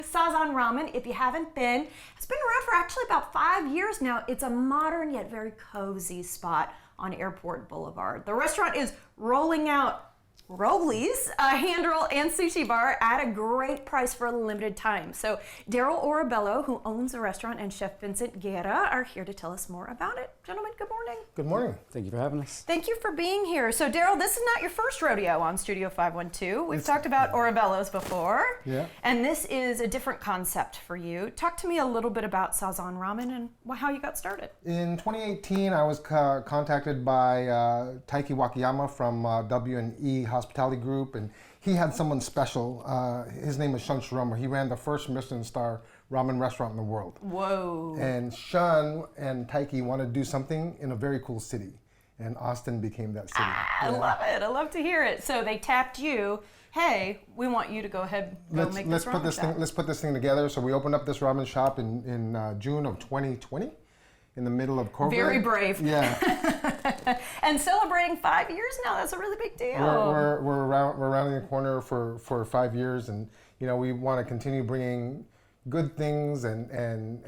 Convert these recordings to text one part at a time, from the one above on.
Sazan Ramen, if you haven't been, it's been around for actually about 5 years now. It's a modern yet very cozy spot on Airport Boulevard. The restaurant is rolling out Rollies, a hand roll and sushi bar at a great price for a limited time. So Daryl Orabello, who owns the restaurant, and Chef Vincent Guerra are here to tell us more about it. Gentlemen, good morning. Good morning. Thank you for having us. Thank you for being here. So Daryl, this is not your first rodeo on Studio 512. We've talked about Orabello's before. Yeah. And this is a different concept for you. Talk to me a little bit about Sazan Ramen and how you got started. In 2018, I was contacted by Taiki Wakayama from W&E Hospitality Group, and he had someone special. His name was Shun Shiroma. He ran the first Michelin star ramen restaurant in the world. Whoa. And Shun and Taiki wanted to do something in a very cool city, and Austin became that city. I love it. I love to hear it. So they tapped you. Hey, we want you to go ahead and make this ramen shop. Let's put this thing together. So we opened up this ramen shop in June of 2020. In the middle of COVID. Very brave. Yeah. And celebrating 5 years now, that's a really big deal. We're rounding the corner for 5 years, and we want to continue bringing good things and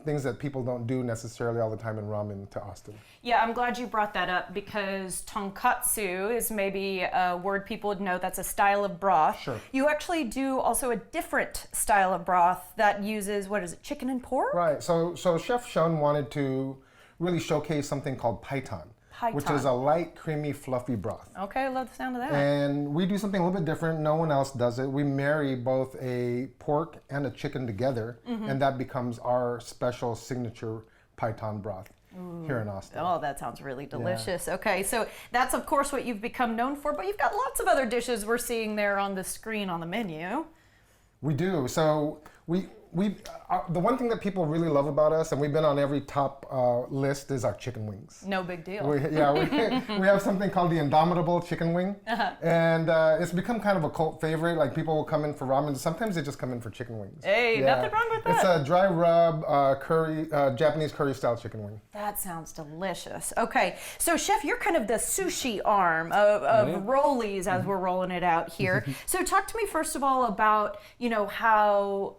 things that people don't do necessarily all the time in ramen to Austin. Yeah, I'm glad you brought that up because tonkatsu is maybe a word people would know. That's a style of broth. Sure. You actually do also a different style of broth that uses, what is it, chicken and pork? Right. So Chef Shun wanted to really showcase something called paitan, which is a light, creamy, fluffy broth. Okay, I love the sound of that. And we do something a little bit different. No one else does it. We marry both a pork and a chicken together, and that becomes our special signature paitan broth here in Austin. Oh, that sounds really delicious. Yeah. Okay, so that's of course what you've become known for, but you've got lots of other dishes we're seeing there on the screen on the menu. We do. So we the one thing that people really love about us, and we've been on every top list, is our chicken wings. No big deal. We have something called the Indomitable chicken wing, and it's become kind of a cult favorite. Like people will come in for ramen. Sometimes they just come in for chicken wings. Hey, nothing wrong with that. It's a dry rub curry, Japanese curry style chicken wing. That sounds delicious. Okay, so Chef, you're kind of the sushi arm of Rollies as we're rolling it out here. So talk to me first of all about how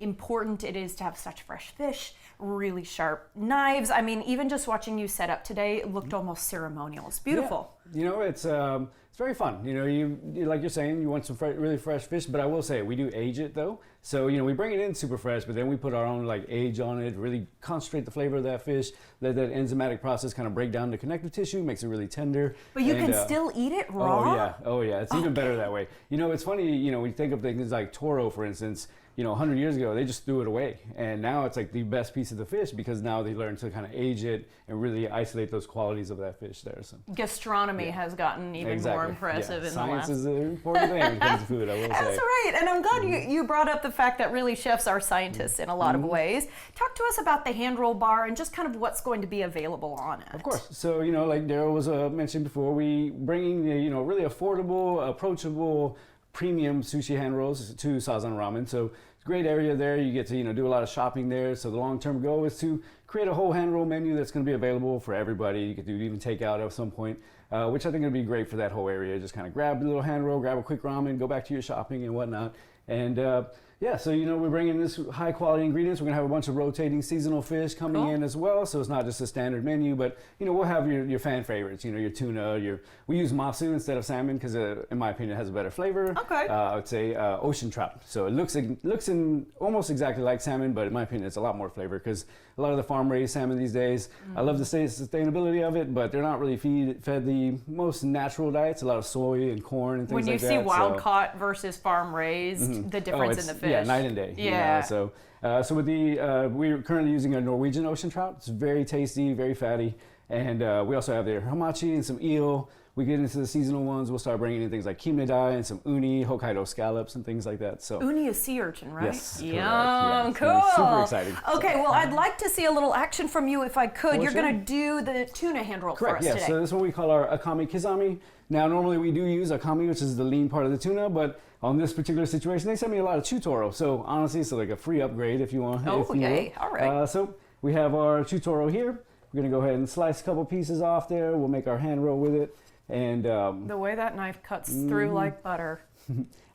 important it is to have such fresh fish, really sharp knives. I mean, even just watching you set up today, it looked almost ceremonial. It's beautiful. Yeah. It's very fun. You like you're saying, you want some really fresh fish, but I will say we do age it though. So we bring it in super fresh, but then we put our own age on it, really concentrate the flavor of that fish, let that enzymatic process kind of break down the connective tissue, makes it really tender. But you can still eat it raw? Oh yeah, it's even better that way. It's funny, when you think of things like toro, for instance, 100 years ago, they just threw it away. And now it's like the best piece of the fish because now they learn to kind of age it and really isolate those qualities of that fish there. So gastronomy has gotten even more impressive in the last. Science is an important thing when it comes to food, I will say. That's right. And I'm glad you brought up the fact that really chefs are scientists in a lot of ways. Talk to us about the hand roll bar and just kind of what's going to be available on it. Of course. So, like Daryl was mentioned before, we bringing really affordable, approachable, premium sushi hand rolls to Sazan Ramen. So great area there. You get to do a lot of shopping there. So the long-term goal is to create a whole hand roll menu that's going to be available for everybody. You could do even takeout at some point, which I think would be great for that whole area. Just kind of grab a little hand roll, grab a quick ramen, go back to your shopping and whatnot. And so we're bringing this high quality ingredients. We're gonna have a bunch of rotating seasonal fish coming in as well. So it's not just a standard menu, but we'll have your fan favorites. Your tuna. We use masu instead of salmon because in my opinion it has a better flavor. Okay. I would say ocean trout. So it looks in almost exactly like salmon, but in my opinion it's a lot more flavor because a lot of the farm raised salmon these days. I love the sustainability of it, but they're not really fed the most natural diets. A lot of soy and corn and things like that. When you see wild caught versus farm raised, the difference in the fish. Yeah, night and day. Yeah. So with we're currently using a Norwegian ocean trout. It's very tasty, very fatty. And we also have the Hamachi and some eel. We get into the seasonal ones. We'll start bringing in things like kimedai and some uni, Hokkaido scallops and things like that. So uni is sea urchin, right? Yes. Yum, yeah, cool. Super exciting. Okay, well, I'd like to see a little action from you if I could. You're sure. going to do the tuna hand roll for us today. So this is what we call our Akami Kizami. Now, normally we do use Akami, which is the lean part of the tuna, but on this particular situation, they sent me a lot of chutoro. So honestly, it's like a free upgrade if you want. Oh, yay. All right. So we have our chutoro here. We're going to go ahead and slice a couple pieces off there. We'll make our hand roll with it. And the way that knife cuts through like butter.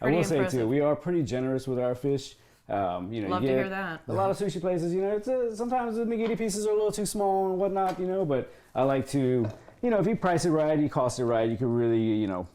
I will say impressive. too, we are pretty generous with our fish. You know, Love you to get hear that. a lot of sushi places, you know, it's sometimes the nigiri pieces are a little too small and whatnot, you know, but I like to, you know, if you price it right, you cost it right, you can really, you know,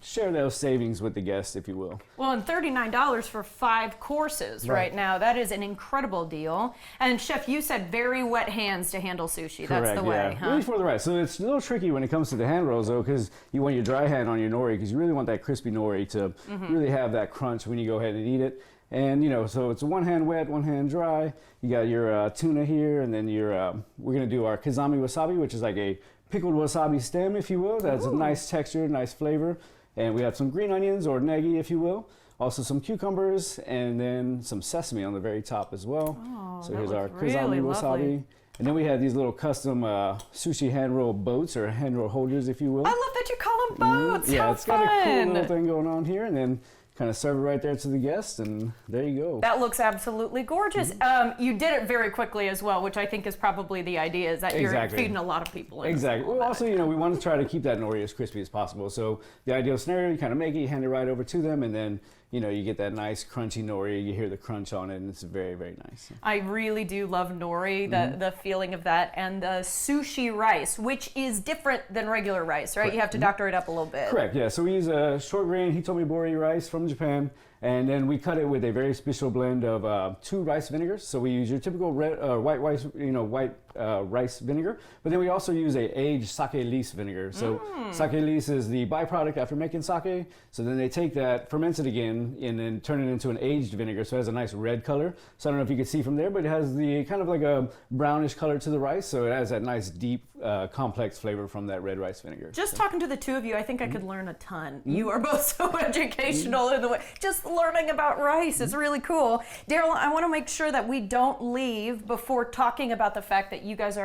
share those savings with the guests, if you will. Well, and $39 for 5 courses right now. That is an incredible deal. And Chef, you said very wet hands to handle sushi. That's the way, yeah. huh? Really for the rice. So it's a little tricky when it comes to the hand rolls, though, because you want your dry hand on your nori, because you really want that crispy nori to really have that crunch when you go ahead and eat it. And, you know, so it's one hand wet, one hand dry. You got your tuna here, and then your, we're going to do our Kizami wasabi, which is like a pickled wasabi stem, if you will. That's a nice texture, nice flavor. And we have some green onions, or negi, if you will. Also some cucumbers, and then some sesame on the very top as well. Oh, so that here's our looks really Kizami wasabi. lovely. And then we have these little custom sushi hand roll boats, or hand roll holders, if you will. I love that you call them boats. Yeah, How it's fun. got a cool little thing going on here, and then kind of serve it right there to the guests, and there you go. That looks absolutely gorgeous. You did it very quickly as well, which I think is probably the idea, is that you're feeding a lot of people. Exactly. Well, also, you know, we want to try to keep that nori as crispy as possible. So the ideal scenario, you kind of make it, you hand it right over to them, and then, you know, you get that nice crunchy nori. You hear the crunch on it, and it's very, very nice. I really do love nori, the feeling of that, and the sushi rice, which is different than regular rice, right? Correct. You have to doctor it up a little bit. Correct, yeah. So we use a short grain hitomibori rice from Japan, and then we cut it with a very special blend of 2 rice vinegars. So we use your typical white rice, rice vinegar, but then we also use a aged sake leaf vinegar. So sake leaf is the byproduct after making sake. So then they take that, ferment it again, and then turn it into an aged vinegar. So it has a nice red color. So I don't know if you can see from there, but it has the kind of like a brownish color to the rice. So it has that nice deep, complex flavor from that red rice vinegar. Just talking to the two of you, I think I could learn a ton. You are both so educational in the way. Just learning about rice is really cool. Daryl, I want to make sure that we don't leave before talking about the fact that you guys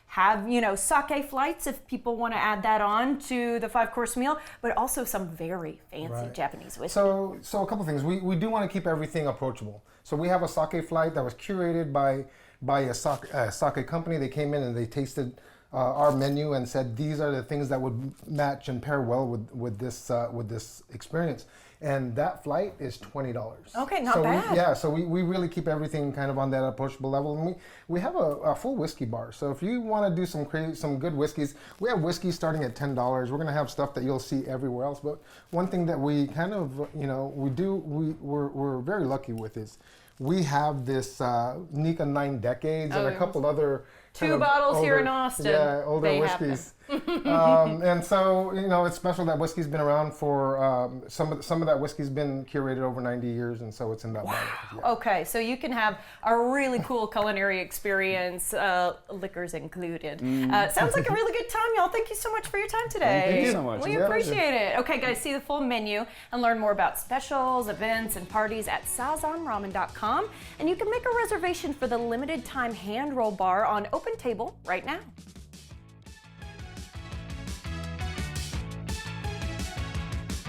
have, you know, sake flights, if people want to add that on to the 5-course meal, but also some very fancy Japanese whiskey. So a couple things. We do want to keep everything approachable. So we have a sake flight that was curated by a sake company. They came in and they tasted our menu and said these are the things that would match and pair well with this experience. And that flight is $20. Okay, not bad. So we really keep everything kind of on that approachable level. And we have a full whiskey bar. So if you want to do some good whiskeys, we have whiskey starting at $10. We're going to have stuff that you'll see everywhere else. But one thing that we kind of, you know, we're very lucky with is we have this Nika 9 Decades and a couple other 2 bottles here in Austin. Yeah, older whiskeys. And so, you know, it's special that whiskey's been around for, some of that whiskey's been curated over 90 years, and so it's in that bottle. Yeah. Okay, so you can have a really cool culinary experience, liquors included. Sounds like a really good time, y'all. Thank you so much for your time today. Thank you so much. We appreciate it. Okay, guys, see the full menu and learn more about specials, events, and parties at sazanramen.com. And you can make a reservation for the limited time hand roll bar on Open Table right now.